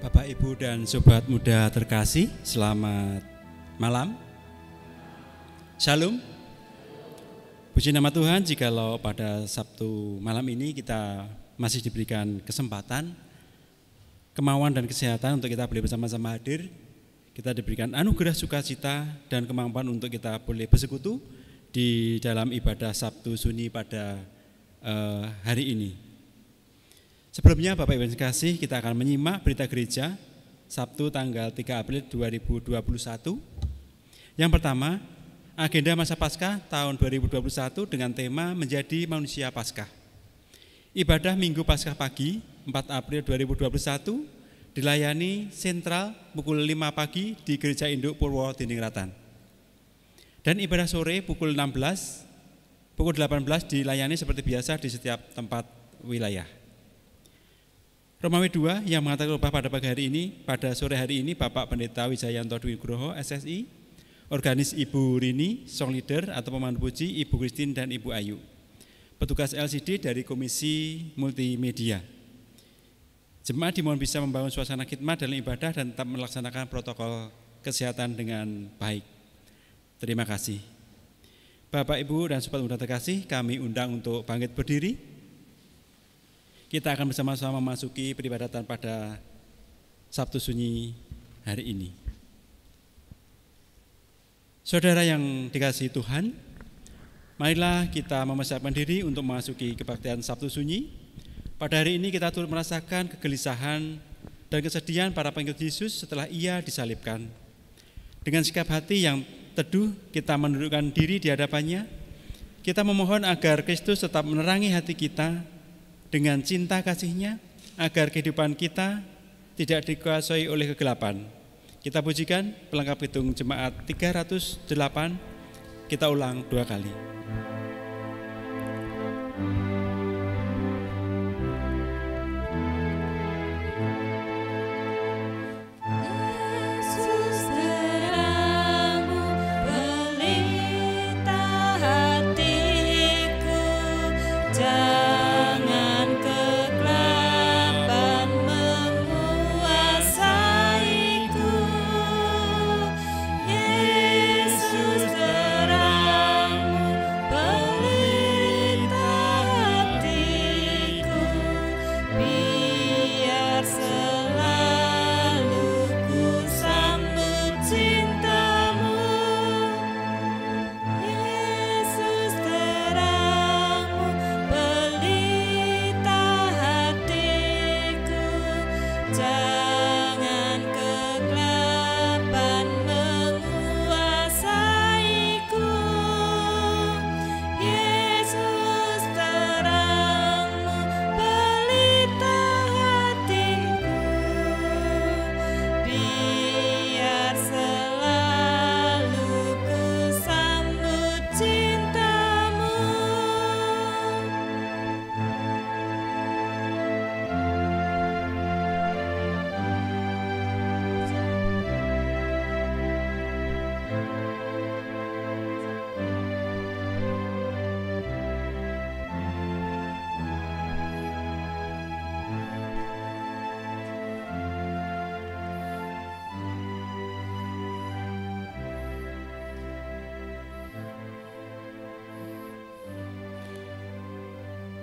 Bapak, Ibu, dan Sobat Muda terkasih, selamat malam. Shalom. Puji nama Tuhan, jikalau pada Sabtu malam ini kita masih diberikan kesempatan, kemauan dan kesehatan untuk kita boleh bersama-sama hadir. Kita diberikan anugerah sukacita dan kemampuan untuk kita boleh bersekutu di dalam ibadah Sabtu Sunyi pada hari ini. Sebelumnya Bapak Ibu yang kasih, kita akan menyimak berita gereja Sabtu tanggal 3 April 2021. Yang pertama, agenda masa Paskah tahun 2021 dengan tema Menjadi Manusia Paskah. Ibadah Minggu Paskah pagi 4 April 2021 dilayani sentral pukul 5 pagi di Gereja Induk Purwo Dintingratan. Dan ibadah sore pukul 16, pukul 18 dilayani seperti biasa di setiap tempat wilayah. Romawi 2 yang mengatakan khotbah pada pagi hari ini, pada sore hari ini Bapak Pendeta Wijayanto Dwi Nugroho SSI, organis Ibu Rini, song leader atau pemandu puji Ibu Christine dan Ibu Ayu. Petugas LCD dari Komisi Multimedia. Jemaat dimohon bisa membangun suasana khidmat dalam ibadah dan tetap melaksanakan protokol kesehatan dengan baik. Terima kasih. Bapak, Ibu, dan Sobat Muda terkasih, kami undang untuk bangkit berdiri. Kita akan bersama-sama memasuki peribadatan pada Sabtu Sunyi hari ini. Saudara yang dikasihi Tuhan, marilah kita mempersiapkan diri untuk memasuki kebaktian Sabtu Sunyi. Pada hari ini kita turut merasakan kegelisahan dan kesedihan para pengikut Yesus setelah Ia disalibkan. Dengan sikap hati yang teduh, kita menundukkan diri di hadapannya. Kita memohon agar Kristus tetap menerangi hati kita dengan cinta kasih-Nya, agar kehidupan kita tidak dikuasai oleh kegelapan. Kita pujikan pelengkap hitung jemaat 308, kita ulang 2 kali.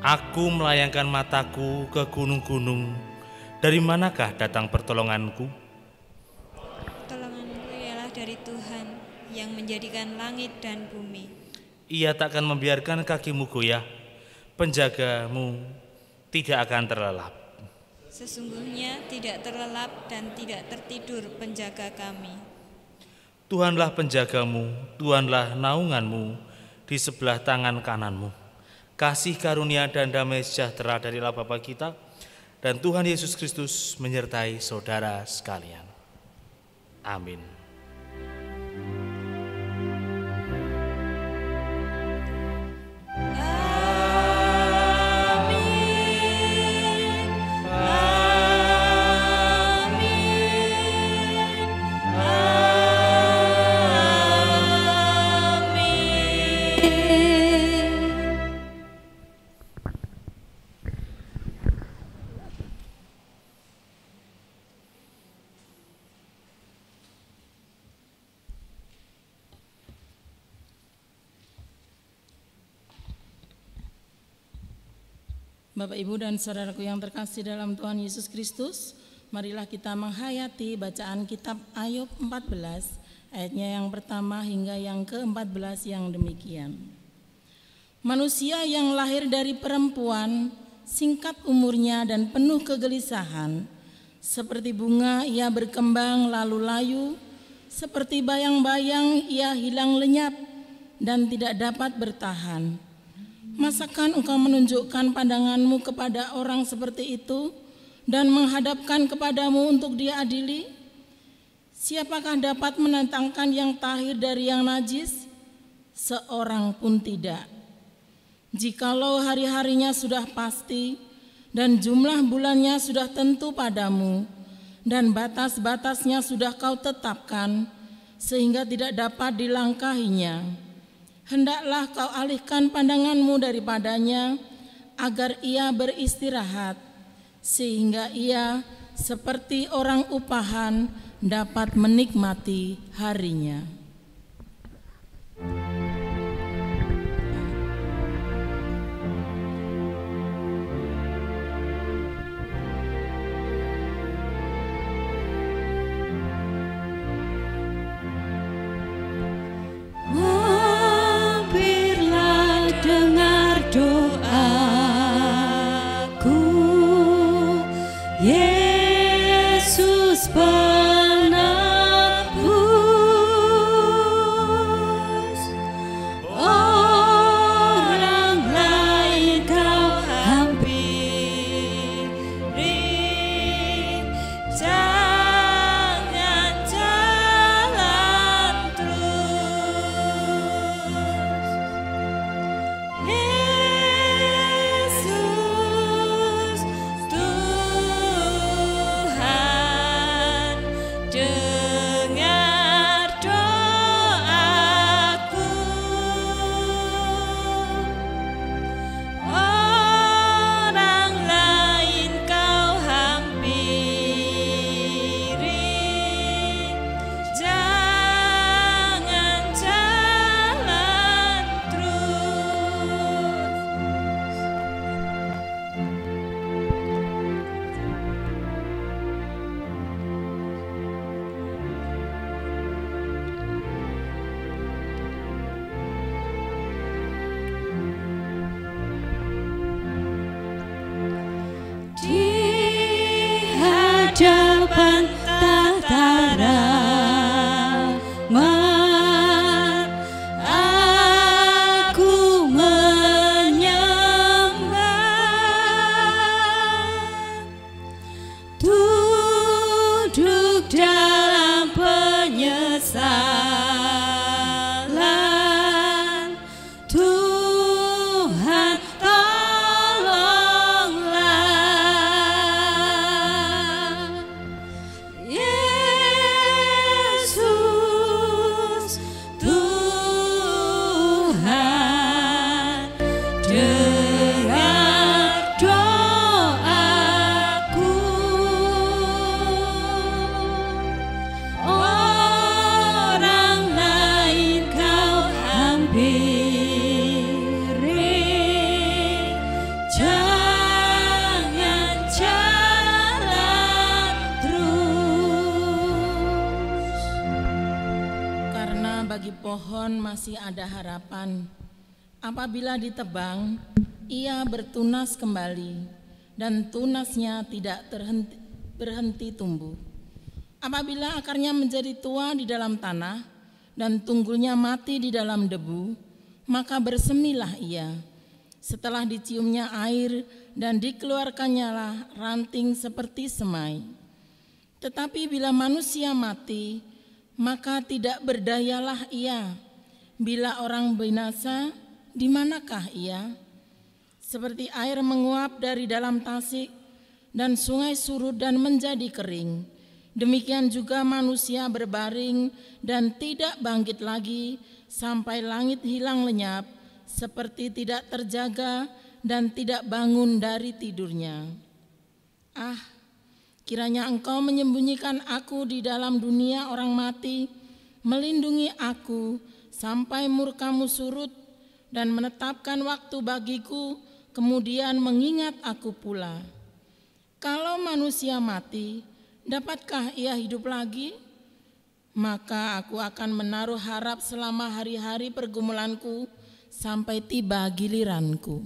Aku melayangkan mataku ke gunung-gunung, dari manakah datang pertolonganku? Pertolonganku ialah dari Tuhan yang menjadikan langit dan bumi. Ia takkan membiarkan kakimu goyah, penjagamu tidak akan terlelap. Sesungguhnya tidak terlelap dan tidak tertidur penjaga kami. Tuhanlah penjagamu, Tuhanlah naunganmu di sebelah tangan kananmu. Kasih karunia dan damai sejahtera dari Allah Bapa kita dan Tuhan Yesus Kristus menyertai saudara sekalian. Amin. Bapak, Ibu, dan saudaraku yang terkasih dalam Tuhan Yesus Kristus, marilah kita menghayati bacaan kitab Ayub 14, ayatnya yang pertama hingga yang ke-14 yang demikian. Manusia yang lahir dari perempuan, singkat umurnya dan penuh kegelisahan, seperti bunga ia berkembang lalu layu, seperti bayang-bayang ia hilang lenyap dan tidak dapat bertahan. Masakan engkau menunjukkan pandanganmu kepada orang seperti itu dan menghadapkan kepadamu untuk diadili? Siapakah dapat menantangkan yang tahir dari yang najis? Seorang pun tidak. Jikalau hari-harinya sudah pasti dan jumlah bulannya sudah tentu padamu dan batas-batasnya sudah kau tetapkan sehingga tidak dapat dilangkahinya, hendaklah kau alihkan pandanganmu daripadanya agar ia beristirahat, sehingga ia seperti orang upahan dapat menikmati harinya. Pohon masih ada harapan. Apabila ditebang, ia bertunas kembali dan tunasnya tidak berhenti tumbuh. Apabila akarnya menjadi tua di dalam tanah dan tunggulnya mati di dalam debu, maka bersemilah ia. Setelah diciumnya air dan dikeluarkannya lah ranting seperti semai. Tetapi bila manusia mati, maka tidak berdayalah ia. Bila orang binasa, di manakah ia? Seperti air menguap dari dalam tasik dan sungai surut dan menjadi kering, demikian juga manusia berbaring dan tidak bangkit lagi sampai langit hilang lenyap, seperti tidak terjaga dan tidak bangun dari tidurnya. Ah, kiranya Engkau menyembunyikan aku di dalam dunia orang mati, melindungi aku sampai murka-Mu surut dan menetapkan waktu bagiku kemudian mengingat aku pula. Kalau manusia mati, dapatkah ia hidup lagi? Maka aku akan menaruh harap selama hari-hari pergumulanku sampai tiba giliranku.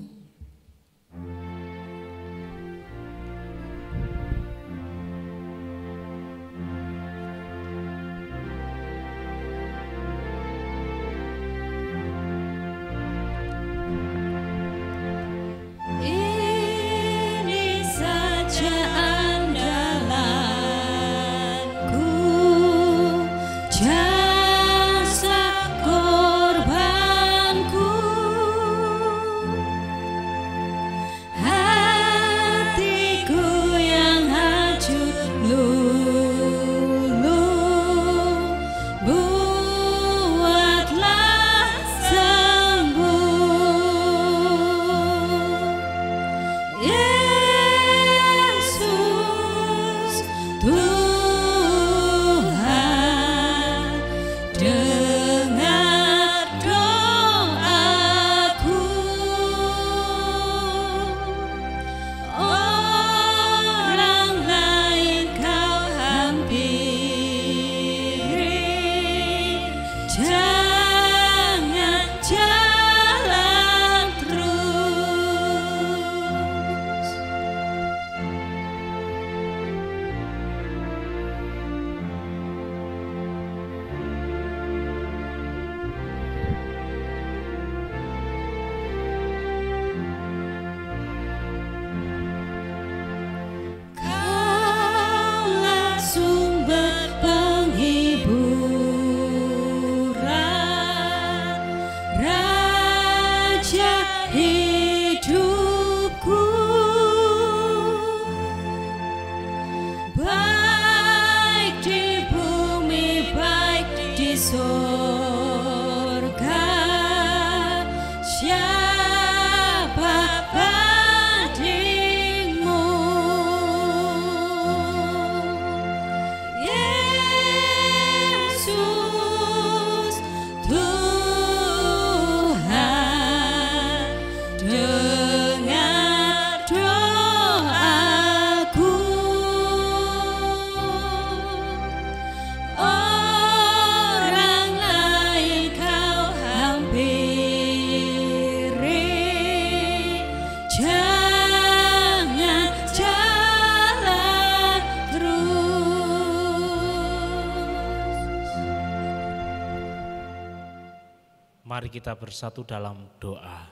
Mari kita bersatu dalam doa.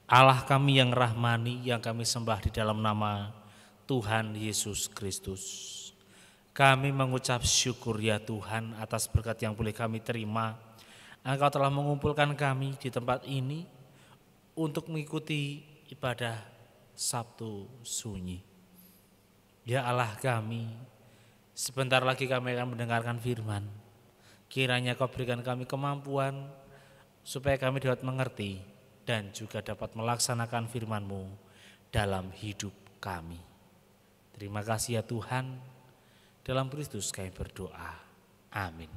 Allah kami yang rahmani, yang kami sembah di dalam nama Tuhan Yesus Kristus. Kami mengucap syukur ya Tuhan atas berkat yang boleh kami terima. Engkau telah mengumpulkan kami di tempat ini untuk mengikuti ibadah Sabtu Sunyi. Ya Allah kami, sebentar lagi kami akan mendengarkan firman. Kiranya Kau berikan kami kemampuan supaya kami dapat mengerti dan juga dapat melaksanakan firman-Mu dalam hidup kami. Terima kasih ya Tuhan, dalam Kristus kami berdoa. Amin.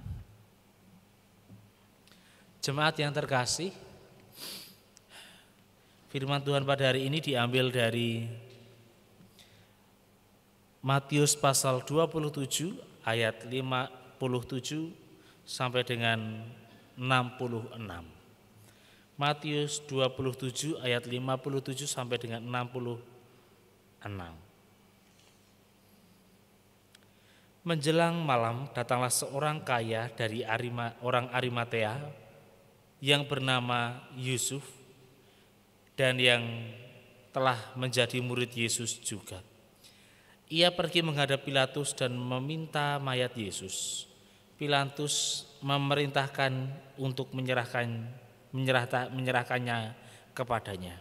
Jemaat yang terkasih, firman Tuhan pada hari ini diambil dari Matius pasal 27 ayat 57 sampai dengan 66. Matius 27 ayat 57 sampai dengan 66. Menjelang malam datanglah seorang kaya dari orang Arimatea yang bernama Yusuf dan yang telah menjadi murid Yesus juga. Ia pergi menghadap Pilatus dan meminta mayat Yesus. Pilatus memerintahkan untuk menyerahkannya kepadanya.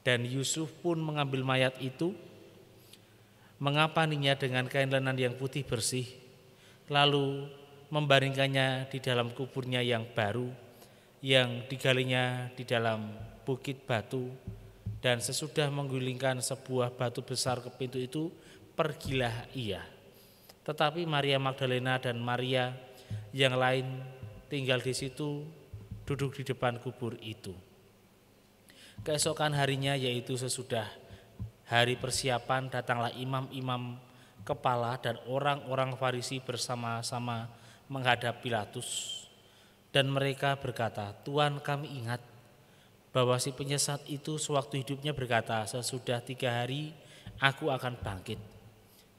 Dan Yusuf pun mengambil mayat itu, mengapaninya dengan kain lenan yang putih bersih, lalu membaringkannya di dalam kuburnya yang baru, yang digalinya di dalam bukit batu. Dan sesudah menggulingkan sebuah batu besar ke pintu itu, pergilah ia. Tetapi Maria Magdalena dan Maria yang lain tinggal di situ, duduk di depan kubur itu. Keesokan harinya, yaitu sesudah hari persiapan, datanglah imam-imam kepala dan orang-orang Farisi bersama-sama menghadap Pilatus. Dan mereka berkata, "Tuan, kami ingat bahwa si penyesat itu sewaktu hidupnya berkata, sesudah 3 hari aku akan bangkit.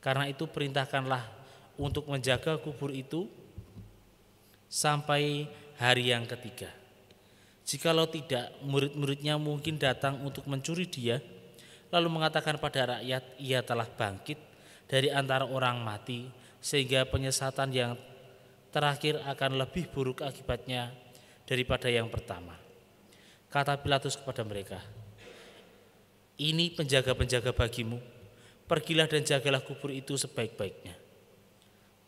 Karena itu perintahkanlah untuk menjaga kubur itu sampai hari yang ketiga. Jikalau tidak, murid-muridnya mungkin datang untuk mencuri dia, lalu mengatakan pada rakyat, ia telah bangkit dari antara orang mati, sehingga penyesatan yang terakhir akan lebih buruk akibatnya daripada yang pertama." Kata Pilatus kepada mereka, "Ini penjaga-penjaga bagimu, pergilah dan jagalah kubur itu sebaik-baiknya."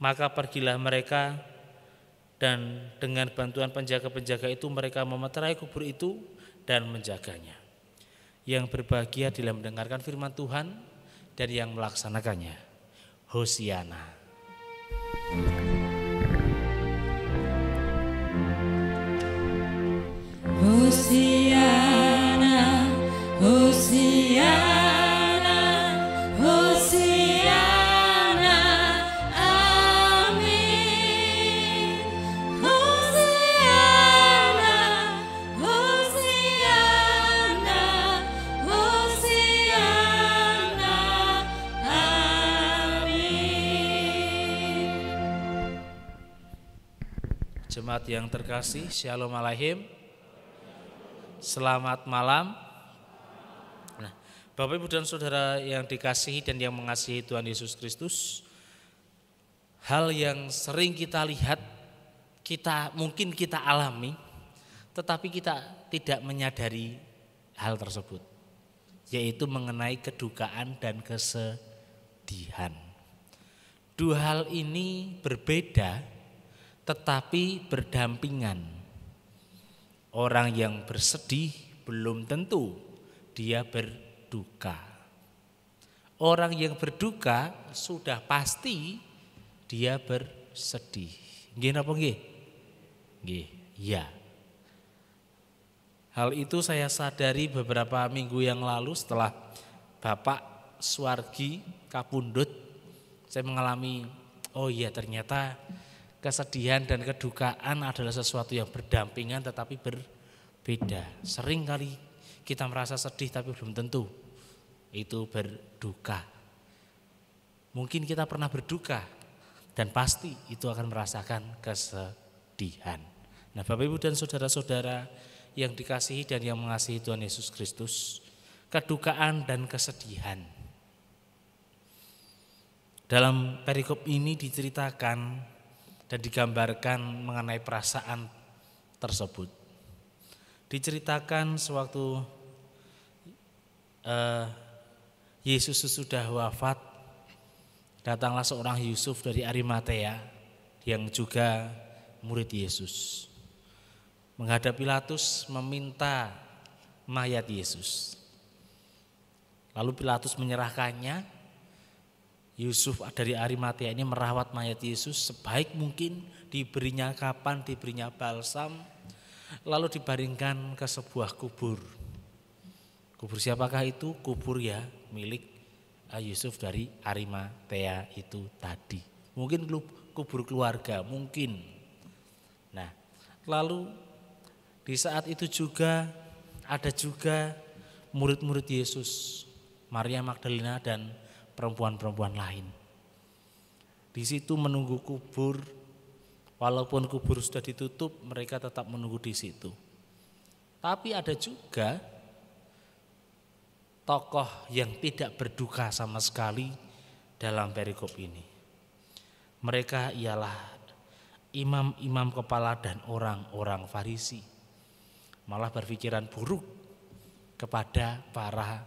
Maka pergilah mereka, dan dengan bantuan penjaga-penjaga itu mereka memeterai kubur itu dan menjaganya. Yang berbahagia dalam mendengarkan firman Tuhan dan yang melaksanakannya. Hosiana. Hosiana, Hosiana, Hosiana, amin. Hosiana, Hosiana, Hosiana, amin. Jemaat yang terkasih, Shalom Aleichem. Selamat malam. Nah, Bapak Ibu dan Saudara yang dikasihi dan yang mengasihi Tuhan Yesus Kristus, hal yang sering kita lihat, mungkin kita alami, tetapi kita tidak menyadari hal tersebut, yaitu mengenai kedukaan dan kesedihan. Dua hal ini berbeda tetapi berdampingan. Orang yang bersedih belum tentu dia berduka. Orang yang berduka sudah pasti dia bersedih. Nggih napa nggih? Nggih, ya. Hal itu saya sadari beberapa minggu yang lalu setelah Bapak Suwargi kapundhut. Saya mengalami, oh iya ternyata kesedihan dan kedukaan adalah sesuatu yang berdampingan tetapi berbeda. Sering kali kita merasa sedih tapi belum tentu itu berduka. Mungkin kita pernah berduka dan pasti itu akan merasakan kesedihan. Nah, Bapak Ibu dan saudara-saudara yang dikasihi dan yang mengasihi Tuhan Yesus Kristus, kedukaan dan kesedihan. Dalam perikop ini diceritakan dan digambarkan mengenai perasaan tersebut. Diceritakan sewaktu Yesus sesudah wafat, datanglah seorang Yusuf dari Arimatea yang juga murid Yesus. Menghadap Pilatus meminta mayat Yesus. Lalu Pilatus menyerahkannya. Yusuf dari Arimatea ini merawat mayat Yesus sebaik mungkin, diberinya kapan, diberinya balsam, lalu dibaringkan ke sebuah kubur. Kubur siapakah itu? Kubur ya milik Yusuf dari Arimatea itu tadi. Mungkin kubur keluarga, mungkin. Nah, lalu di saat itu juga ada juga murid-murid Yesus, Maria Magdalena dan perempuan-perempuan lain. Di situ menunggu kubur, walaupun kubur sudah ditutup, mereka tetap menunggu di situ. Tapi ada juga tokoh yang tidak berduka sama sekali dalam perikop ini. Mereka ialah imam-imam kepala dan orang-orang Farisi. Malah berpikiran buruk kepada para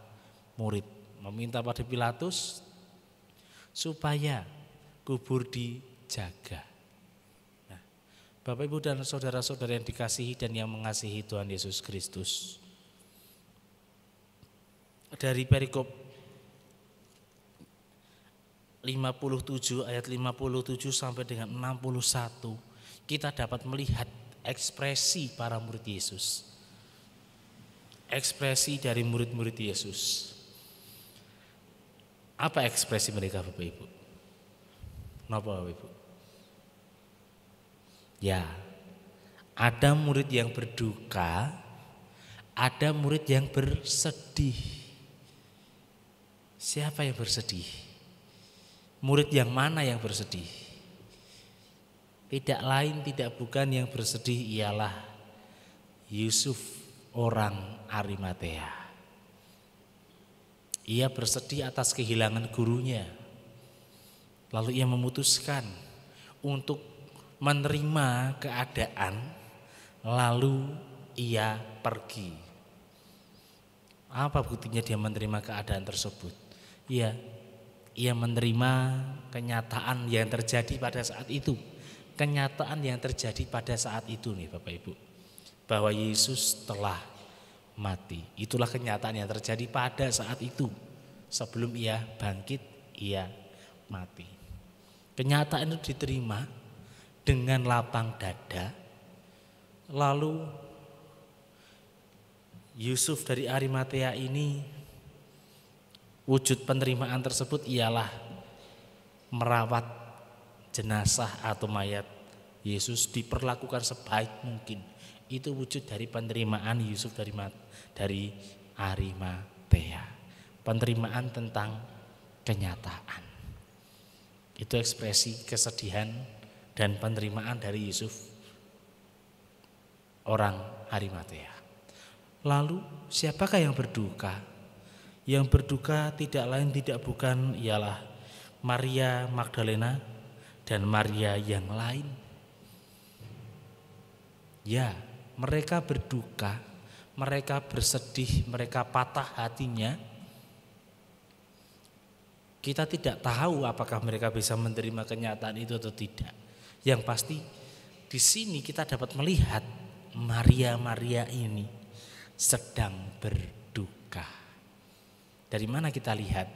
murid, meminta pada Pilatus supaya kubur dijaga. Nah, Bapak Ibu dan saudara-saudara yang dikasihi dan yang mengasihi Tuhan Yesus Kristus, dari perikop 57 ayat 57 sampai dengan 61 kita dapat melihat ekspresi para murid Yesus. ekspresi dari murid-murid Yesus. Apa ekspresi mereka Bapak Ibu? Napa Bapak Ibu? Ya, ada murid yang berduka, ada murid yang bersedih. Siapa yang bersedih? Murid yang mana yang bersedih? Tidak lain tidak bukan yang bersedih ialah Yusuf orang Arimatea. Ia bersedih atas kehilangan gurunya. Lalu ia memutuskan untuk menerima keadaan, lalu ia pergi. Apa buktinya dia menerima keadaan tersebut? Ia menerima kenyataan yang terjadi pada saat itu. Kenyataan yang terjadi pada saat itu nih Bapak Ibu, bahwa Yesus telah mati. Itulah kenyataan yang terjadi pada saat itu. Sebelum ia bangkit, ia mati. Kenyataan itu diterima dengan lapang dada. Lalu Yusuf dari Arimatea ini, wujud penerimaan tersebut ialah merawat jenazah atau mayat Yesus, diperlakukan sebaik mungkin. Itu wujud dari penerimaan Yusuf dari Arimatea. Penerimaan tentang kenyataan. Itu ekspresi kesedihan dan penerimaan dari Yusuf orang Arimatea. Lalu siapakah yang berduka? Yang berduka tidak lain tidak bukan ialah Maria Magdalena dan Maria yang lain. Ya, mereka berduka, mereka bersedih, mereka patah hatinya. Kita tidak tahu apakah mereka bisa menerima kenyataan itu atau tidak. Yang pasti di sini kita dapat melihat Maria ini sedang berduka. Dari mana kita lihat?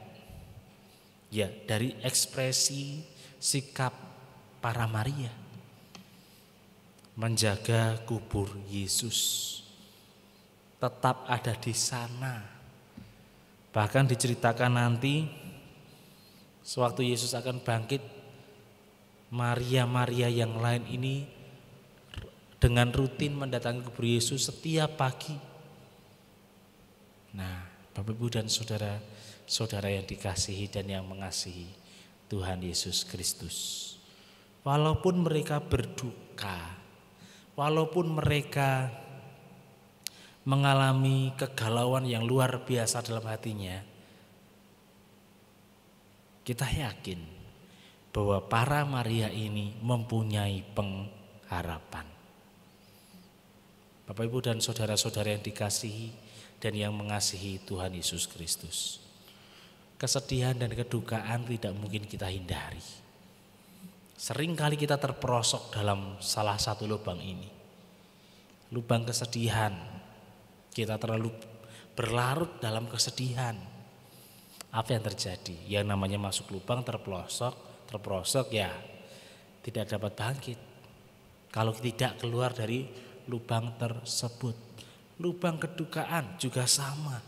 Ya, dari ekspresi sikap para Maria menjaga kubur Yesus, tetap ada di sana. Bahkan diceritakan nanti sewaktu Yesus akan bangkit, Maria yang lain ini dengan rutin mendatangi kubur Yesus setiap pagi. Nah, Bapak Ibu dan saudara-saudara yang dikasihi dan yang mengasihi Tuhan Yesus Kristus, walaupun mereka berduka, walaupun mereka mengalami kegalauan yang luar biasa dalam hatinya, kita yakin bahwa para Maria ini mempunyai pengharapan. Bapak Ibu dan saudara-saudara yang dikasihi dan yang mengasihi Tuhan Yesus Kristus, kesedihan dan kedukaan tidak mungkin kita hindari. Sering kali kita terperosok dalam salah satu lubang ini, lubang kesedihan. Kita terlalu berlarut dalam kesedihan. Apa yang terjadi? Yang namanya masuk lubang, terperosok ya tidak dapat bangkit kalau tidak keluar dari lubang tersebut. Lubang kedukaan juga sama.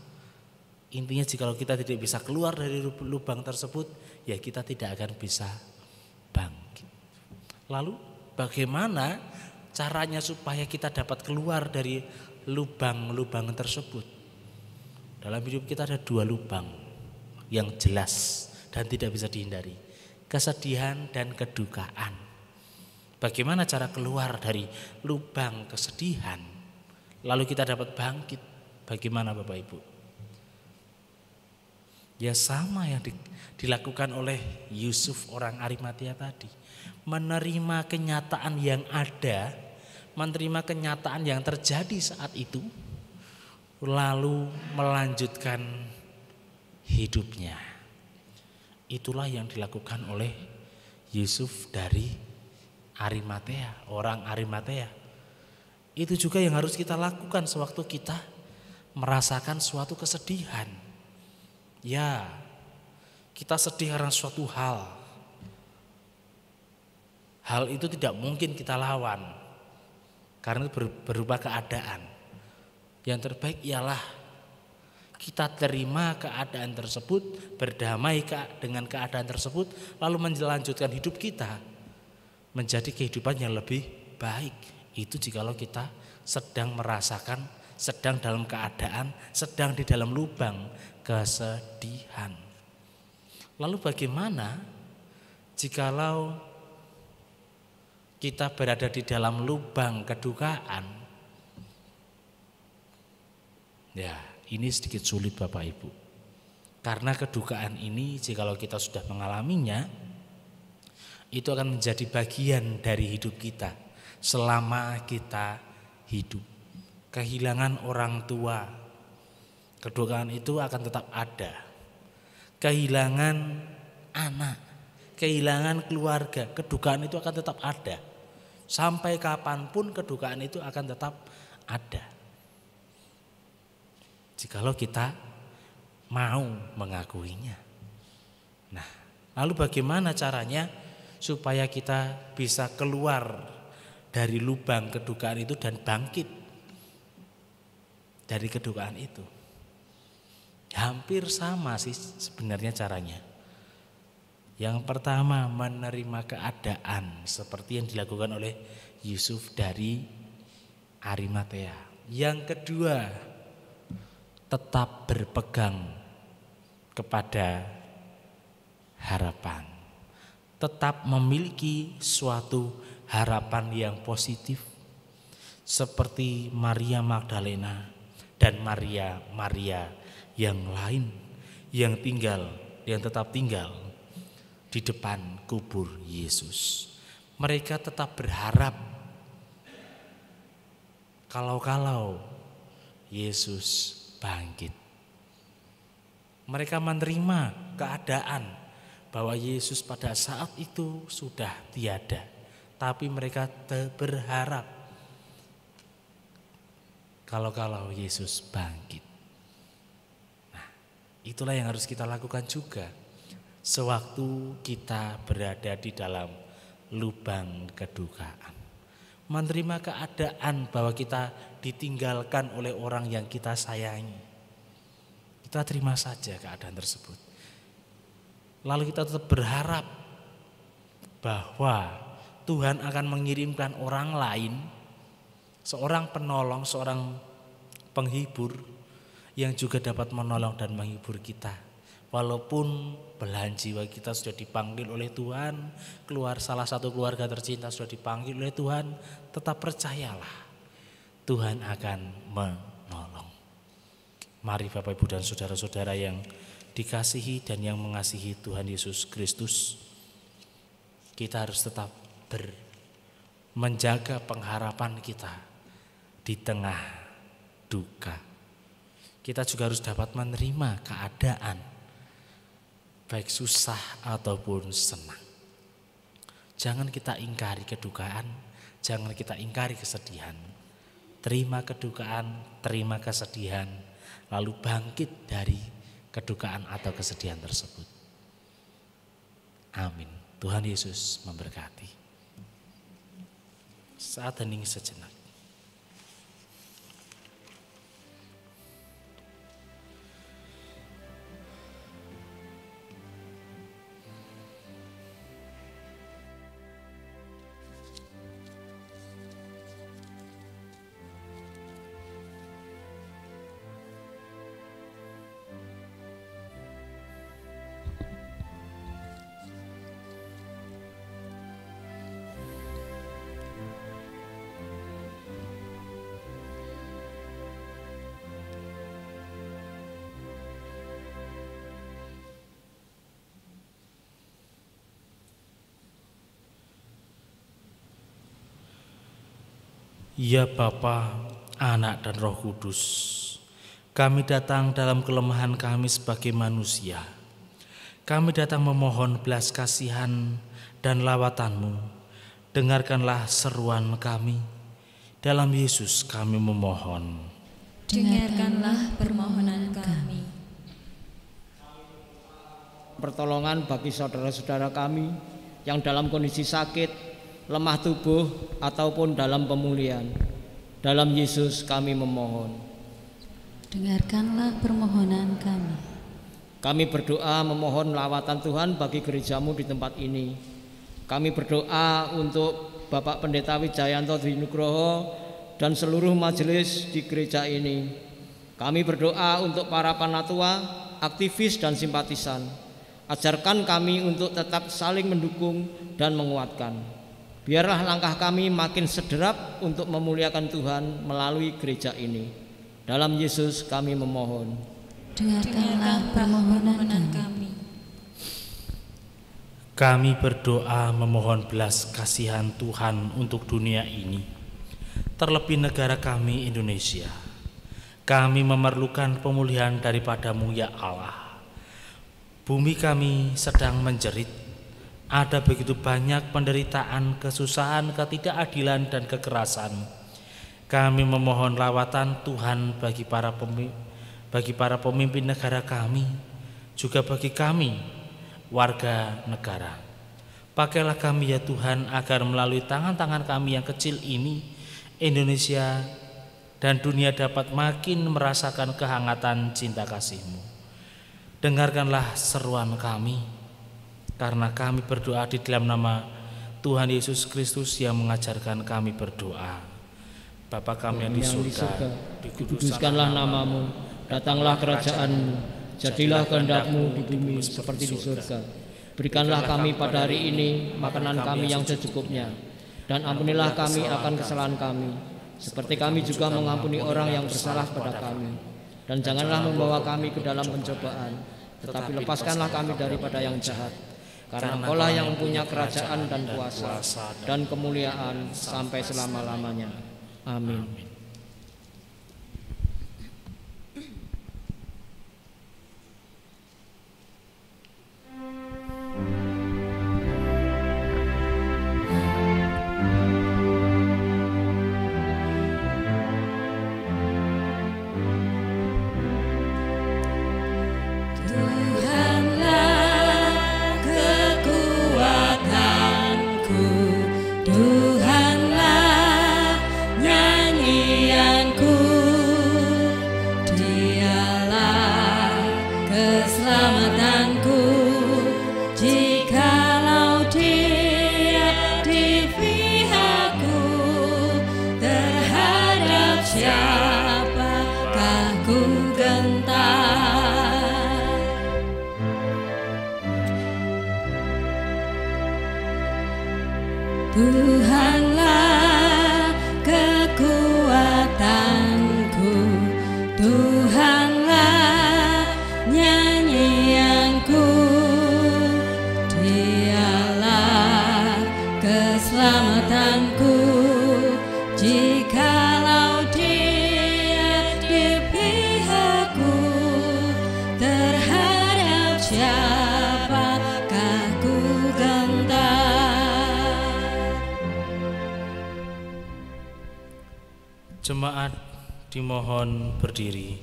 Intinya jika kita tidak bisa keluar dari lubang tersebut, ya kita tidak akan bisa bangkit. Lalu bagaimana caranya supaya kita dapat keluar dari lubang-lubang tersebut? Dalam hidup kita ada dua lubang yang jelas dan tidak bisa dihindari, kesedihan dan kedukaan. Bagaimana cara keluar dari lubang kesedihan lalu kita dapat bangkit? Bagaimana Bapak Ibu? Ya sama yang dilakukan oleh Yusuf orang Arimatea tadi. Menerima kenyataan yang ada, menerima kenyataan yang terjadi saat itu, lalu melanjutkan hidupnya. Itulah yang dilakukan oleh Yusuf dari Arimatea, orang Arimatea. Itu juga yang harus kita lakukan sewaktu kita merasakan suatu kesedihan. Ya, kita sedih karena suatu hal. Hal itu tidak mungkin kita lawan karena itu berupa keadaan. Yang terbaik ialah kita terima keadaan tersebut, berdamai dengan keadaan tersebut, lalu melanjutkan hidup kita menjadi kehidupan yang lebih baik. Itu jikalau kita sedang merasakan, sedang dalam keadaan, sedang di dalam lubang kesedihan. Lalu bagaimana jikalau kita berada di dalam lubang kedukaan? Ya, ini sedikit sulit Bapak Ibu. Karena kedukaan ini jikalau kita sudah mengalaminya, itu akan menjadi bagian dari hidup kita selama kita hidup. Kehilangan orang tua, kedukaan itu akan tetap ada. Kehilangan anak, kehilangan keluarga, kedukaan itu akan tetap ada. Sampai kapanpun kedukaan itu akan tetap ada. Jikalau kita mau mengakuinya. Nah, lalu bagaimana caranya supaya kita bisa keluar dari lubang kedukaan itu dan bangkit dari kedukaan itu? Hampir sama sih sebenarnya caranya. Yang pertama, menerima keadaan seperti yang dilakukan oleh Yusuf dari Arimatea. Yang kedua, tetap berpegang kepada harapan. Tetap memiliki suatu harapan yang positif seperti Maria Magdalena dan Maria yang lain yang tetap tinggal di depan kubur Yesus. Mereka tetap berharap kalau Yesus bangkit. Mereka menerima keadaan bahwa Yesus pada saat itu sudah tiada, tapi mereka berharap kalau Yesus bangkit. Nah, itulah yang harus kita lakukan juga sewaktu kita berada di dalam lubang kedukaan. Menerima keadaan bahwa kita ditinggalkan oleh orang yang kita sayangi. Kita terima saja keadaan tersebut. Lalu kita tetap berharap bahwa Tuhan akan mengirimkan orang lain, seorang penolong, seorang penghibur yang juga dapat menolong dan menghibur kita. Walaupun belahan jiwa kita sudah dipanggil oleh Tuhan, salah satu keluarga tercinta sudah dipanggil oleh Tuhan, tetap percayalah Tuhan akan menolong. Mari Bapak Ibu dan saudara-saudara yang dikasihi dan yang mengasihi Tuhan Yesus Kristus, kita harus tetap menjaga pengharapan kita di tengah duka. Kita juga harus dapat menerima keadaan baik susah ataupun senang. Jangan kita ingkari kedukaan, jangan kita ingkari kesedihan. Terima kedukaan, terima kesedihan, lalu bangkit dari kedukaan atau kesedihan tersebut. Amin. Tuhan Yesus memberkati. Saat hening sejenak. Ya Bapa, Anak dan Roh Kudus, kami datang dalam kelemahan kami sebagai manusia. Kami datang memohon belas kasihan dan lawatan-Mu. Dengarkanlah seruan kami. Dalam Yesus kami memohon. Dengarkanlah permohonan kami. Pertolongan bagi saudara-saudara kami yang dalam kondisi sakit, lemah tubuh ataupun dalam pemulihan. Dalam Yesus kami memohon. Dengarkanlah permohonan kami. Kami berdoa memohon lawatan Tuhan bagi gerejamu di tempat ini. Kami berdoa untuk Bapak Pendeta Wijayanto Dwi Nugroho dan seluruh majelis di gereja ini. Kami berdoa untuk para panatua, aktivis dan simpatisan. Ajarkan kami untuk tetap saling mendukung dan menguatkan. Biarlah langkah kami makin sederap untuk memuliakan Tuhan melalui gereja ini. Dalam Yesus kami memohon. Dengarkanlah permohonan kami. Kami berdoa memohon belas kasihan Tuhan untuk dunia ini, terlebih negara kami Indonesia. Kami memerlukan pemulihan daripada-Mu ya Allah. Bumi kami sedang menjerit. Ada begitu banyak penderitaan, kesusahan, ketidakadilan dan kekerasan. Kami memohon lawatan Tuhan bagi para pemimpin negara kami, juga bagi kami warga negara. Pakailah kami ya Tuhan agar melalui tangan-tangan kami yang kecil ini, Indonesia dan dunia dapat makin merasakan kehangatan cinta kasih-Mu. Dengarkanlah seruan kami, karena kami berdoa di dalam nama Tuhan Yesus Kristus yang mengajarkan kami berdoa. Bapa kami yang di surga, dikuduskanlah namamu, datanglah kerajaan-Mu, jadilah kehendak-Mu di bumi seperti di surga. Berikanlah kami pada hari ini makanan kami yang secukupnya, dan ampunilah kami akan kesalahan kami, seperti kami juga mengampuni orang yang bersalah pada kami. Dan janganlah membawa kami ke dalam pencobaan, tetapi lepaskanlah kami daripada yang jahat. Karena Engkau-lah yang punya kerajaan dan kuasa dan kemuliaan sampai selama-lamanya. Amin. Tuhanlah kekuatanku, Tuhanlah nyanyianku, Dialah keselamatanku. Jikalau Dia di pihakku, terhadap siapakah ku gentar? Jemaat dimohon berdiri.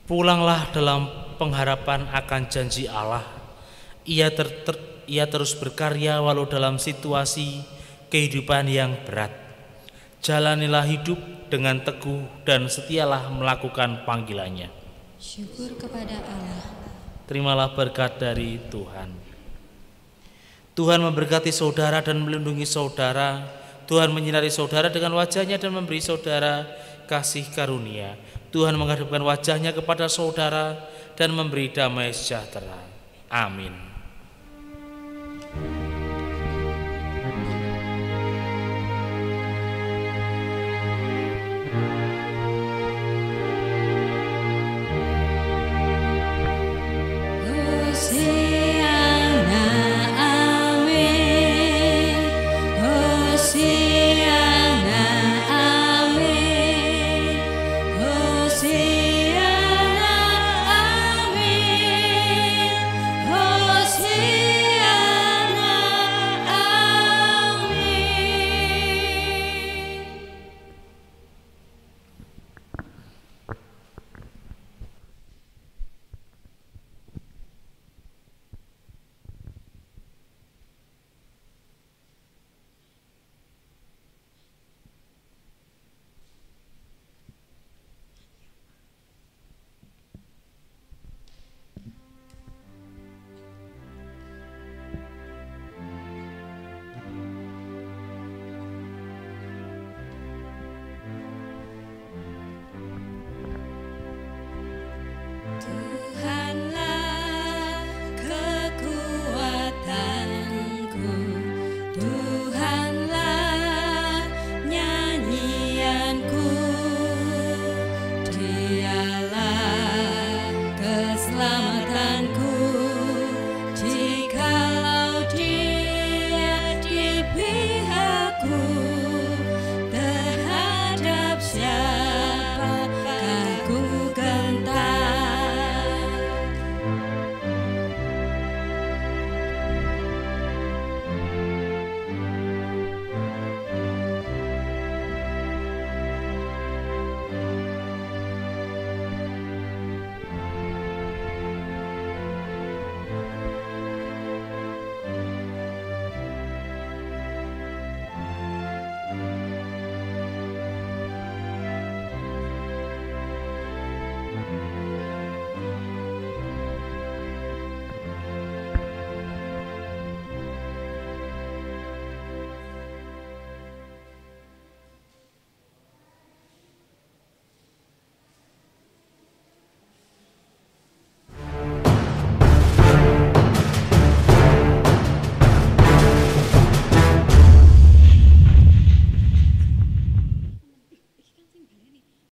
Pulanglah dalam pengharapan akan janji Allah. Ia terus berkarya walau dalam situasi kehidupan yang berat. Jalanilah hidup dengan teguh dan setialah melakukan panggilannya. Syukur kepada Allah. Terimalah berkat dari Tuhan. Tuhan memberkati saudara dan melindungi saudara. Tuhan menyinari saudara dengan wajah-Nya dan memberi saudara kasih karunia. Tuhan menghadapkan wajah-Nya kepada saudara dan memberi damai sejahtera. Amin.